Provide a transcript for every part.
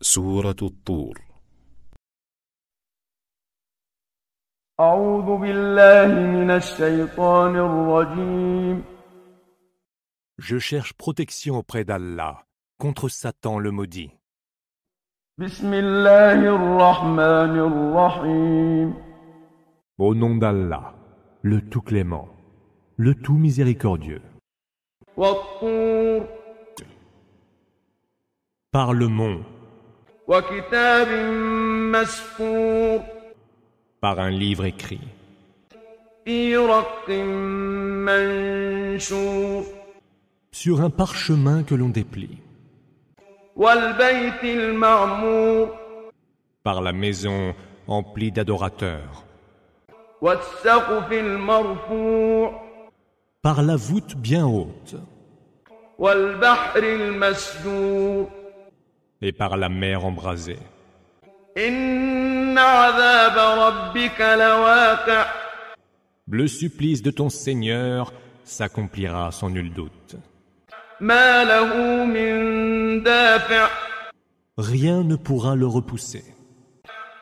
سورة الطور. أعوذ بالله من الشيطان الرجيم. Je cherche protection auprès d'Allah contre Satan le maudit. بسم الله الرحمن الرحيم. Au nom d'Allah, le tout clément, le tout miséricordieux. والطور Par le mont, وكتاب مسطور par un livre écrit, في رق منشور sur un parchemin que l'on déplie, والبيت المعمور par la maison emplie d'adorateurs, والسقف المرفوع par la voûte bien haute, والبحر المسجور et par la mer embrasée. إن عذاب ربك لواقع Le supplice de ton Seigneur s'accomplira sans nul doute. ما له من دافع Rien ne pourra le repousser.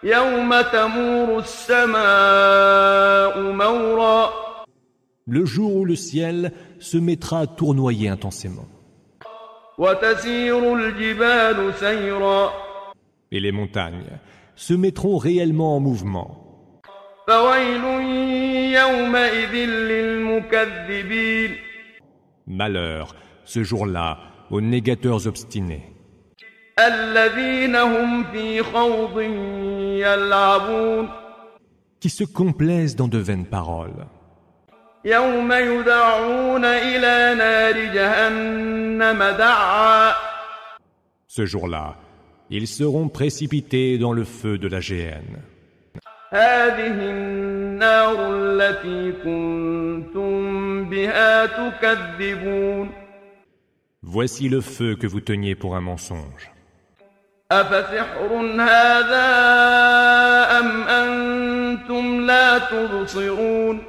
يوم تمور السماء مورا Le jour où le ciel se mettra à tournoyer intensément, وتسير الجبال سيرا et les montagnes se mettront réellement en mouvement. فويل يومئذ للمكذبين Malheur, ce jour-là, aux négateurs obstinés, الذين هم في خوض يلعبون qui se complaisent dans de vaines paroles. يوم يدعون إلى نار جهنم دعا Ce jour-là, ils seront précipités dans le feu de la géhenne. هذه النار التي كنتم بها تكذبون Voici le feu que vous teniez pour un mensonge. أفسحر هذا أم أنتم لا تبصرون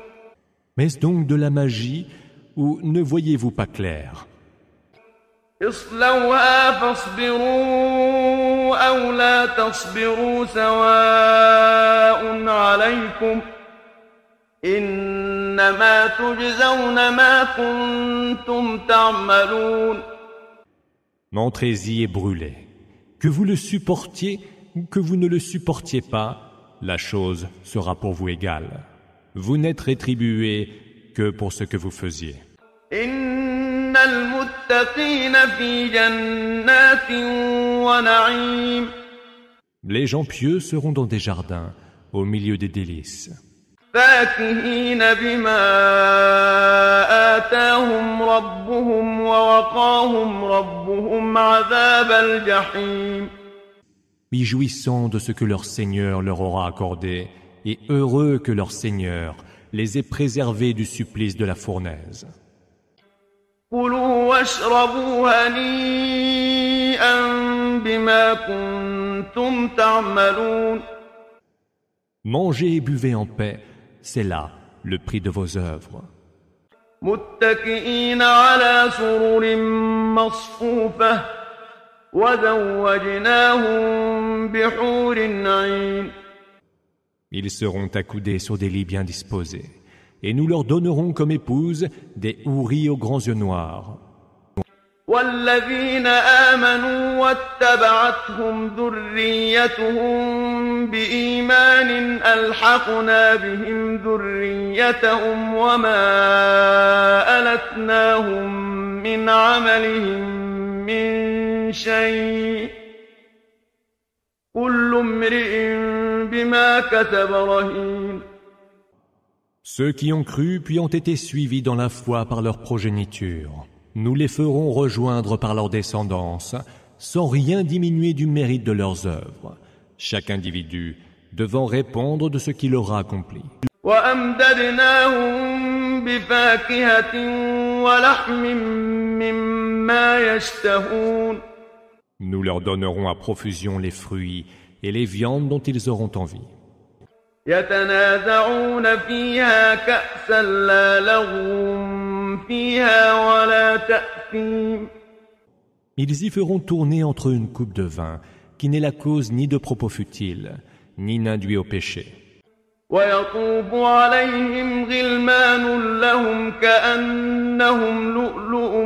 Mais est-ce donc de la magie ou ne voyez-vous pas clair? اصلوها فاصبروا أو لا تصبروا سواء عليكم إنما تجزون ما كنتم تعملون Entrez-y et brûlez. Que vous le supportiez ou que vous ne le supportiez pas, la chose sera pour vous égale. Vous n'êtes rétribués que pour ce que vous faisiez. إن المتقين في جنات ونعيم Les gens pieux seront dans des jardins, au milieu des délices, فاكهين بما آتاهم ربهم ووقاهم ربهم عذاب الجحيم y jouissant de ce que leur Seigneur leur aura accordé, et heureux que leur Seigneur les ait préservés du supplice de la fournaise. كلوا واشربوا هنيئا بما كنتم تعملون Mangez et buvez en paix, c'est là le prix de vos œuvres. متكئين على سرر مصفوفة وزوجناهم بحور عين Ils seront accoudés sur des lits bien disposés, et nous leur donnerons comme épouses des houris aux grands yeux noirs. والذين آمنوا واتبعتهم ذريتهم بإيمان ألحقنا بهم ذريتهم وما ألتناهم من عملهم من شيء كل امرئ بما كسب رهين Ceux qui ont cru puis ont été suivis dans la foi par leur progéniture, nous les ferons rejoindre par leur descendance, sans rien diminuer du mérite de leurs œuvres, chaque individu devant répondre de ce qu'il aura accompli. وأمددناهم بفاكهة ولحم مما يشتهون Nous leur donnerons à profusion les fruits et les viandes dont ils auront envie. يتنازعون فيها كأسا لا لغو فيها ولا تأثيم Ils y feront tourner entre eux une coupe de vin qui n'est la cause ni de propos futiles, ni n'induit au péché. ويطوف عليهم غلمان لهم كأنهم لؤلؤ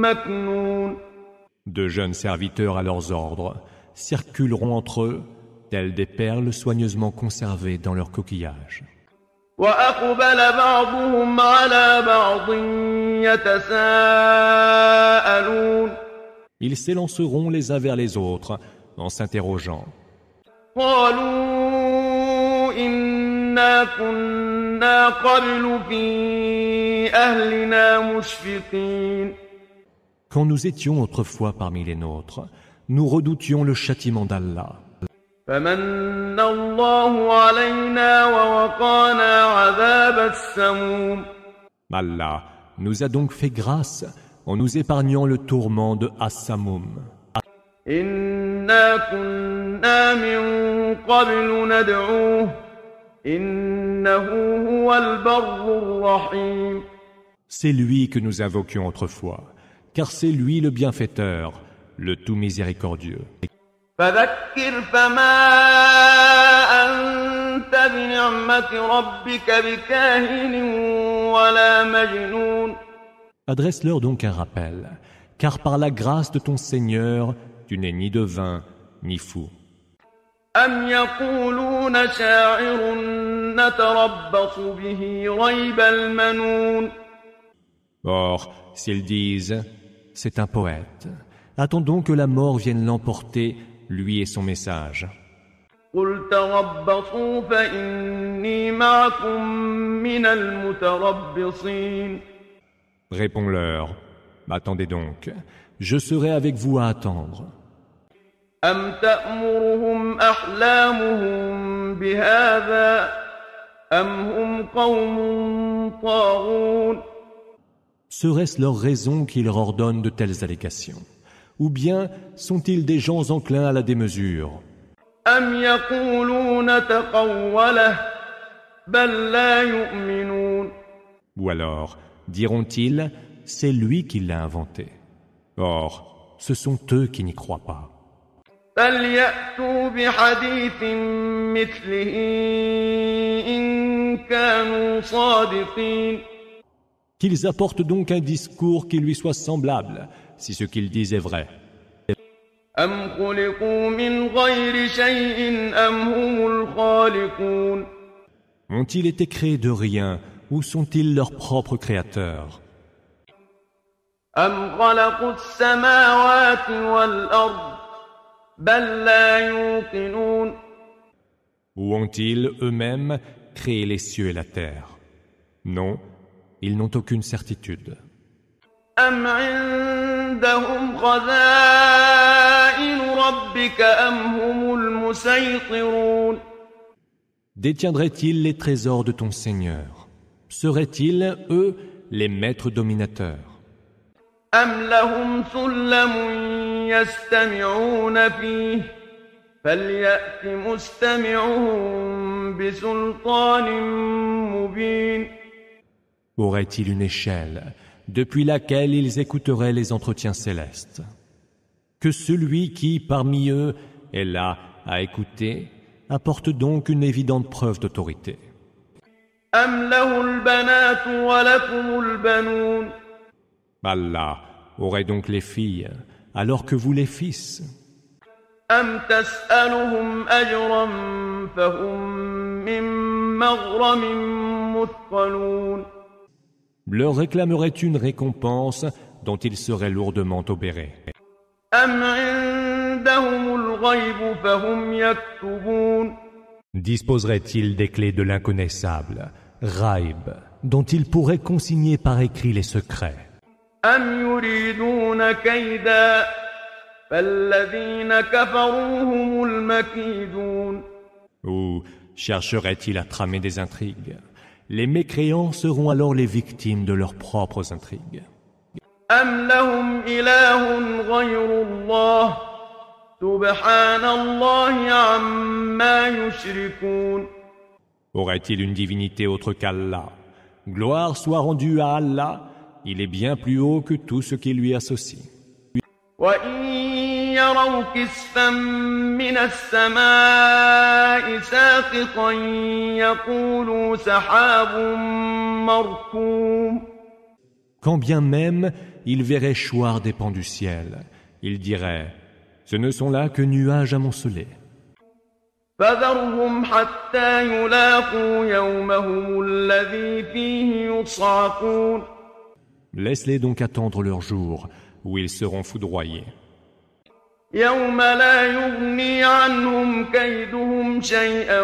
مكنون. De jeunes serviteurs à leurs ordres circuleront entre eux, tels des perles soigneusement conservées dans leur coquillage. وأقبل بعضهم على بعض يتساءلون. Ils s'élanceront les uns vers les autres en s'interrogeant. قالوا إنا كنا قبل في أهلنا مشفقين. Quand nous étions autrefois parmi les nôtres, nous redoutions le châtiment d'Allah. فمن الله علينا ووقانا عذاب السموم. Allah nous a donc fait grâce en nous épargnant le tourment de As-Samum. إنا كنا من قبل ندعوه إنه هو البر الرحيم. C'est lui que nous invoquions autrefois, car c'est lui le bienfaiteur, le tout miséricordieux. فذكر فما أنت بنعمة ربك بكاهن ولا مجنون. Adresse-leur donc un rappel, car par la grâce de ton Seigneur, tu n'es ni devin, ni fou. أم يقولون شاعر نتربص به ريب المنون. Or, s'ils disent, c'est un poète, attendons que la mort vienne l'emporter, lui et son message. قل تربصوا فإني معكم من المتربصين. Réponds-leur, attendez donc, je serai avec vous à attendre. أم تأمرهم أحلامهم بهذا أم هم قوم طاغون. Serait-ce leur raison qui leur ordonne de telles allégations? Ou bien sont-ils des gens enclins à la démesure? أم يقولون تقوله بل لا يؤمنون. Ou alors, diront-ils, c'est lui qui l'a inventé. Or, ce sont eux qui n'y croient pas. فليأتوا بحديث مثله إن كانوا صادقين. Qu'ils apportent donc un discours qui lui soit semblable, si ce qu'ils disent est vrai. أم خلقوا من غير شيء أم هم الخالقون. Ont-ils été créés de rien, ou sont-ils leurs propres créateurs? أم خلقوا السماوات والأرض بل لا يوقنون. Ou ont-ils eux-mêmes créé les cieux et la terre? Non, ils n'ont aucune certitude. أم عندهم خزائن ربك أم هم المسيطرون. Détiendraient-ils les trésors de ton Seigneur? Seraient-ils, eux, les maîtres dominateurs? أم لهم سلم يستمعون فيه فليأت مستمعهم بسلطان مبين. Auraient-ils une échelle depuis laquelle ils écouteraient les entretiens célestes? Que celui qui, parmi eux, est là à écouter, apporte donc une évidente preuve d'autorité. أم له البنات ولكم البنون. Allah aurait donc les filles, alors que vous les fils. أم تسألهم أجرا فهم من مغرم مثقلون. Leur réclamerait une récompense dont ils seraient lourdement obérés. أم عندهم الغيب فهم يكتبون. Disposerait-il des clés de l'inconnaissable, Ghaib, dont il pourrait consigner par écrit les secrets? أم يريدون كيدا فالذين كفروا هم المكيدون. Ou chercherait-il à tramer des intrigues? Les mécréants seront alors les victimes de leurs propres intrigues. أم لهم إله غير الله سبحان الله عما يشركون. Aurait-il une divinité autre qu'Allah? Gloire soit rendue à Allah, il est bien plus haut que tout ce qui lui associe. وإن يروا كسفا من السماء ساقطا يقولوا سحاب مركوم. Quand bien même ils verraient choir des pans du ciel, ils diraient « Ce ne sont là que nuages amoncelés. » فذرهم حتى يلاقوا يومهم الذي فيه يصعقون. Laisse-les donc attendre leur jour où ils seront foudroyés. يوم لا يغني عنهم كيدهم شيئا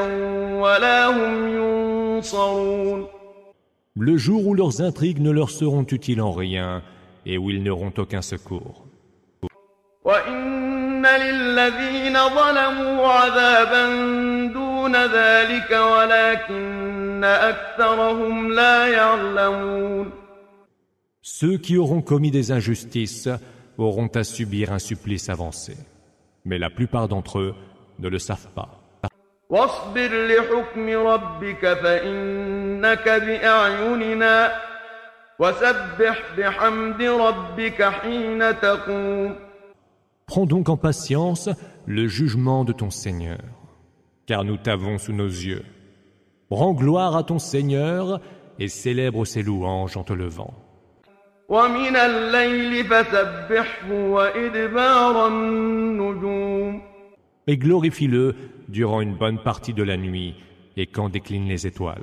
ولا هم ينصرون. Le jour où leurs intrigues ne leur seront utiles en rien et où ils n'auront aucun secours. وإن للذين ظلموا عذابا دون ذلك ولكن أكثرهم لا يعلمون. Ceux qui auront commis des injustices auront à subir un supplice avancé. Mais la plupart d'entre eux ne le savent pas. واصبر لحكم ربك فإنك بأعيننا وسبح بحمد ربك حين تقوم. Prends donc en patience le jugement de ton Seigneur, car nous t'avons sous nos yeux. Rends gloire à ton Seigneur et célèbre ses louanges en te levant. ومن الليل فسبحه وإدبار النجوم. Et glorifie-le durant une bonne partie de la nuit et quand déclinent les étoiles.